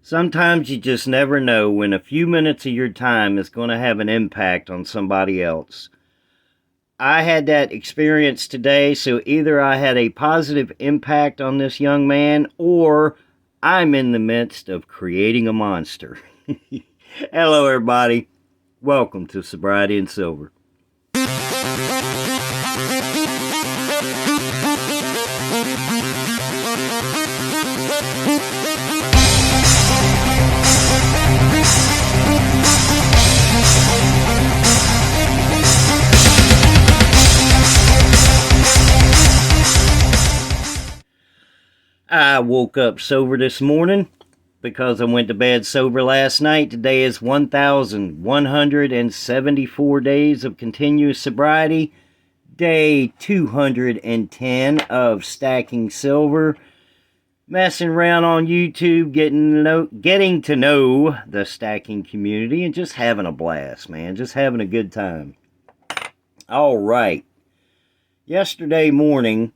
Sometimes you just never know when a few minutes of your time is going to have an impact on somebody else. I had that experience today, so either I had a positive impact on this young man or I'm in the midst of creating a monster. Hello, everybody. Welcome to Sobriety and Silver. I woke up sober this morning because I went to bed sober last night. Today is 1,174 days of continuous sobriety. Day 210 of stacking silver. Messing around on YouTube, getting to know the stacking community and just having a blast, man. Just having a good time. All right. Yesterday morning,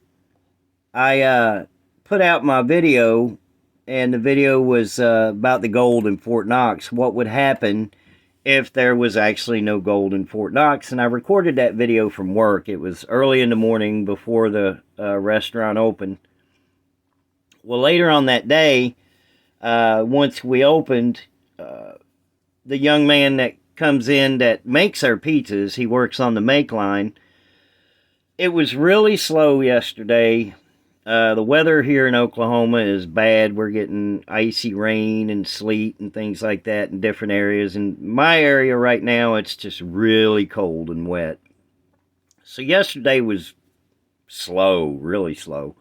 I put out my video, and the video was about the gold in Fort Knox. What would happen if there was actually no gold in Fort Knox? And I recorded that video from work. It was early in the morning before the restaurant opened. Well, later on that day, once we opened, the young man that comes in that makes our pizzas, he works on the make line. It was really slow yesterday. The weather here in Oklahoma is bad. We're getting icy rain and sleet and things like that in different areas. In my area right now, it's just really cold and wet. So yesterday was slow, really slow.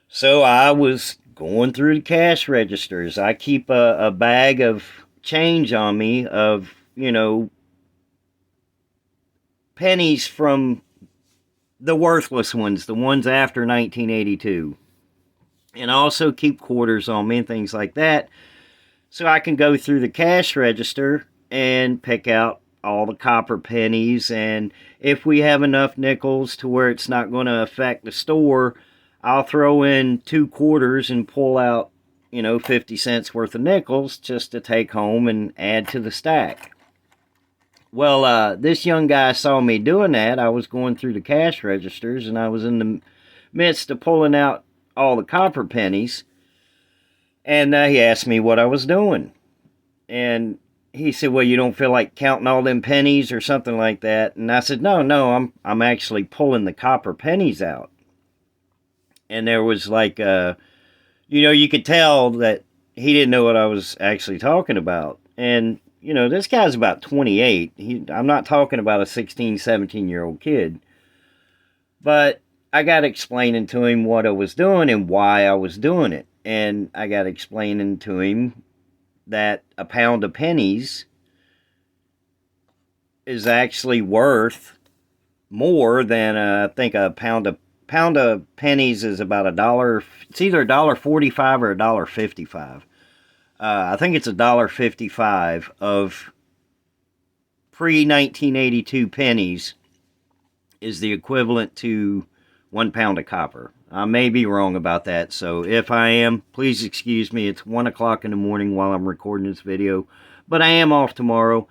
So I was going through the cash registers. I keep a bag of change on me of, pennies from the worthless ones, the ones after 1982. And I also keep quarters on me and things like that. So I can go through the cash register and pick out all the copper pennies. And if we have enough nickels to where it's not going to affect the store, I'll throw in 2 quarters and pull out, 50 cents worth of nickels just to take home and add to the stack. Well, this young guy saw me doing that. I was going through the cash registers, and I was in the midst of pulling out all the copper pennies. And he asked me what I was doing. And he said, well, you don't feel like counting all them pennies or something like that? And I said, no, I'm actually pulling the copper pennies out. And there was like, you could tell that he didn't know what I was actually talking about. And this guy's about 28. I'm not talking about a 16, 17-year-old kid. But I got explaining to him what I was doing and why I was doing it. And I got explaining to him that a pound of pennies is actually worth more than, I think, a pound of pennies is about $1. It's either $1.45 or $1.55. I think it's $1.55 of pre-1982 pennies is the equivalent to 1 pound of copper. I may be wrong about that, so if I am, please excuse me. It's 1 o'clock in the morning while I'm recording this video, but I am off tomorrow,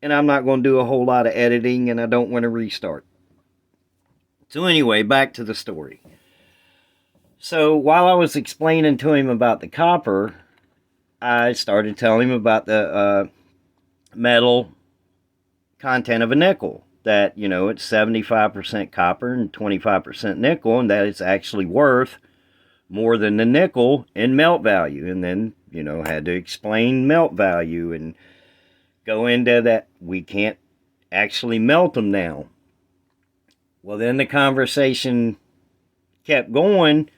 and I'm not going to do a whole lot of editing, and I don't want to restart. So anyway, back to the story. So while I was explaining to him about the copper, I started telling him about the metal content of a nickel. That, it's 75% copper and 25% nickel, and that it's actually worth more than the nickel in melt value. And then, had to explain melt value and go into that we can't actually melt them now. Well, then the conversation kept going.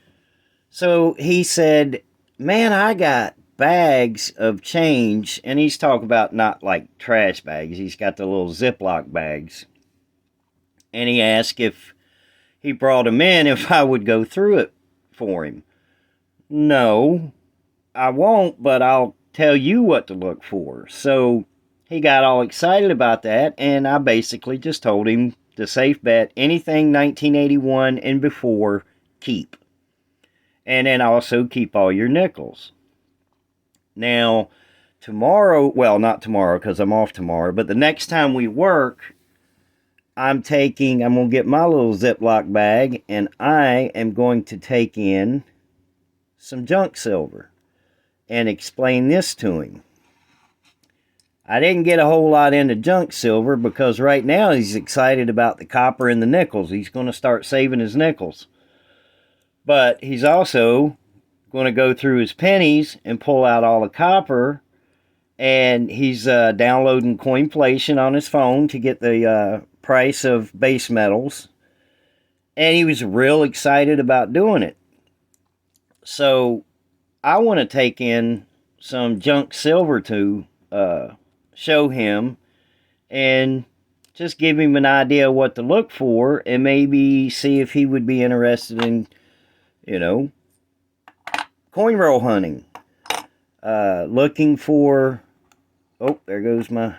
So he said, man, I got bags of change, and he's talking about not like trash bags. He's got the little Ziploc bags. And he asked if he brought them in, if I would go through it for him. No, I won't, but I'll tell you what to look for. So he got all excited about that, and I basically just told him the safe bet, anything 1981 and before, keep. And then also keep all your nickels. Now, tomorrow, well, not tomorrow because I'm off tomorrow, but the next time we work, I'm going to get my little Ziploc bag and I am going to take in some junk silver and explain this to him. I didn't get a whole lot into junk silver because right now he's excited about the copper and the nickels. He's going to start saving his nickels. But he's also going to go through his pennies and pull out all the copper. And he's downloading Coinflation on his phone to get the price of base metals. And he was real excited about doing it. So I want to take in some junk silver to show him and just give him an idea of what to look for and maybe see if he would be interested in, coin roll hunting. Looking for, oh, there goes my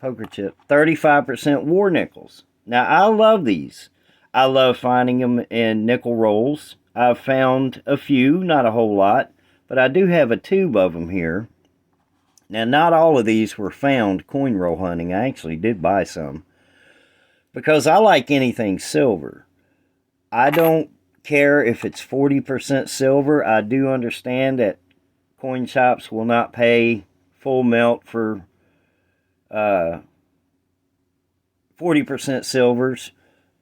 poker chip, 35% war nickels. Now, I love these. I love finding them in nickel rolls. I've found a few, not a whole lot, but I do have a tube of them here. Now, not all of these were found coin roll hunting. I actually did buy some because I like anything silver. I don't care if it's 40% silver. I do understand that coin shops will not pay full melt for 40% silvers,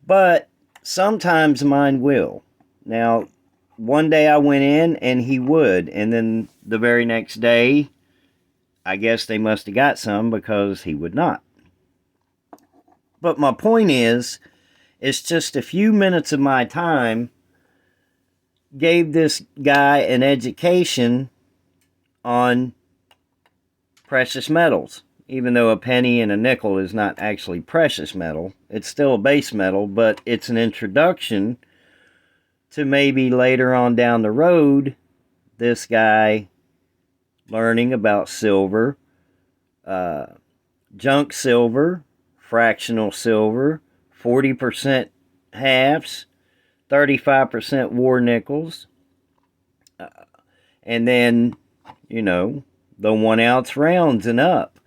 but sometimes mine will. Now, one day I went in and he would, and then the very next day, I guess they must have got some because he would not. But my point is, it's just a few minutes of my time gave this guy an education on precious metals. Even though a penny and a nickel is not actually precious metal, it's still a base metal, but it's an introduction to maybe later on down the road, this guy learning about silver, junk silver, fractional silver, 40% halves, 35% war nickels, and then, the 1 ounce rounds and up.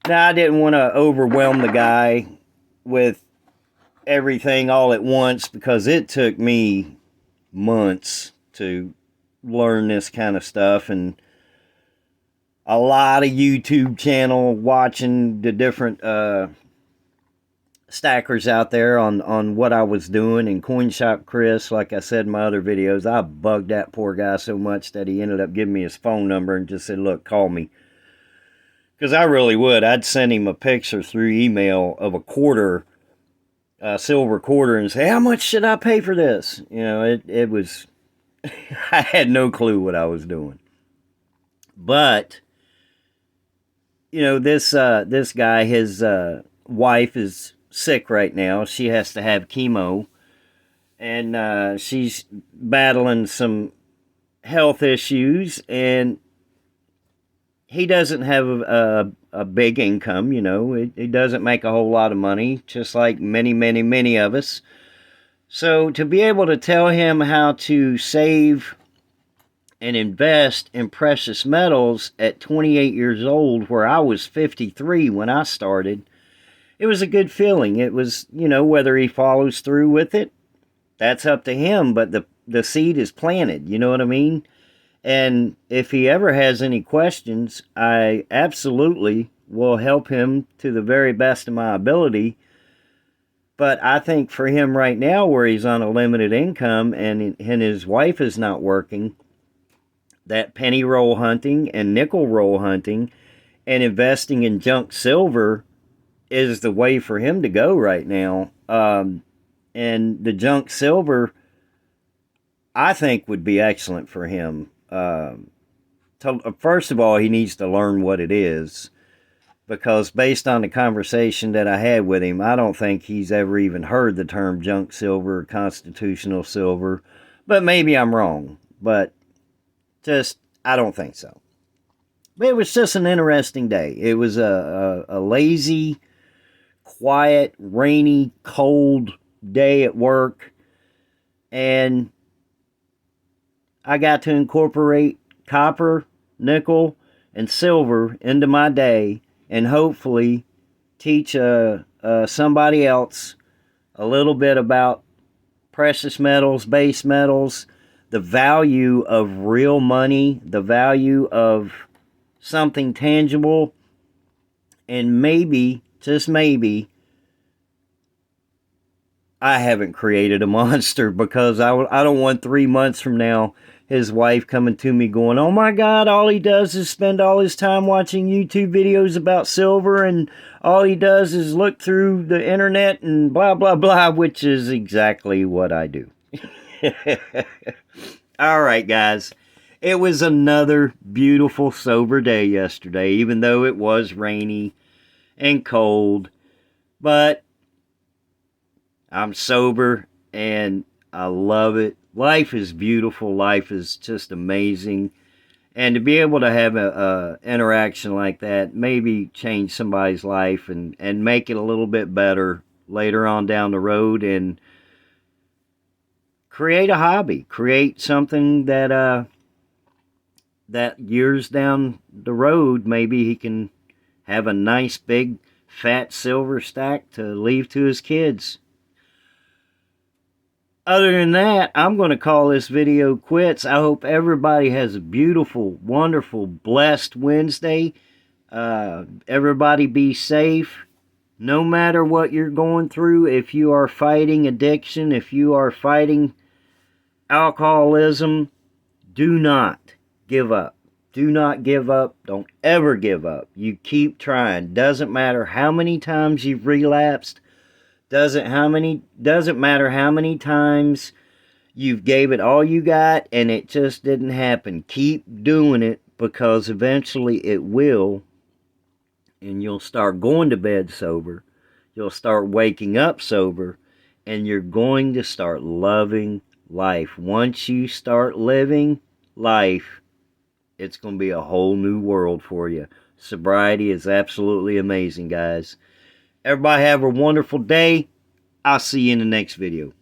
Now, I didn't want to overwhelm the guy with everything all at once because it took me months to learn this kind of stuff and a lot of YouTube channel watching the different stackers out there on what I was doing. And Coin Shop Chris, like I said in my other videos, I bugged that poor guy so much that he ended up giving me his phone number and just said, look, call me. Because I really would. I'd send him a picture through email of a quarter, silver quarter, and say, how much should I pay for this? It was, I had no clue what I was doing. But, this guy, his wife is sick right now. She has to have chemo. And she's battling some health issues. And he doesn't have a big income, He doesn't make a whole lot of money, just like many, many, many of us. So to be able to tell him how to save and invest in precious metals at 28 years old, where I was 53 when I started, it was a good feeling. It was, whether he follows through with it, that's up to him, but the seed is planted, you know what I mean? And if he ever has any questions, I absolutely will help him to the very best of my ability. But I think for him right now, where he's on a limited income and his wife is not working, that penny roll hunting and nickel roll hunting and investing in junk silver is the way for him to go right now. And the junk silver, I think, would be excellent for him. First of all, he needs to learn what it is, because based on the conversation that I had with him, I don't think he's ever even heard the term junk silver or constitutional silver, but maybe I'm wrong, but I don't think so. But it was just an interesting day. It was a lazy, quiet, rainy, cold day at work, and I got to incorporate copper nickel, and silver into my day, and hopefully teach somebody else a little bit about precious metals, base metals, the value of real money, the value of something tangible, and maybe, just maybe, I haven't created a monster, because I don't want 3 months from now his wife coming to me going, oh my God, all he does is spend all his time watching YouTube videos about silver, and all he does is look through the internet and blah, blah, blah, which is exactly what I do. All right, guys. It was another beautiful, sober day yesterday, even though it was rainy and cold. But I'm sober and I love it. Life is beautiful. Life is just amazing. And to be able to have a interaction like that, maybe change somebody's life and make it a little bit better later on down the road, and create a hobby, create something that that years down the road, maybe he can have a nice big fat silver stack to leave to his kids. Other than that, I'm going to call this video quits. I hope everybody has a beautiful, wonderful, blessed Wednesday. Everybody be safe. No matter what you're going through, if you are fighting addiction, if you are fighting alcoholism, do not give up. Do not give up. Don't ever give up. You keep trying. Doesn't matter how many times you've relapsed. Doesn't matter how many times you've gave it all you got and it just didn't happen. Keep doing it, because eventually it will, and you'll start going to bed sober. You'll start waking up sober, and you're going to start loving life. Once you start living life, it's going to be a whole new world for you. Sobriety is absolutely amazing, guys. Everybody have a wonderful day. I'll see you in the next video.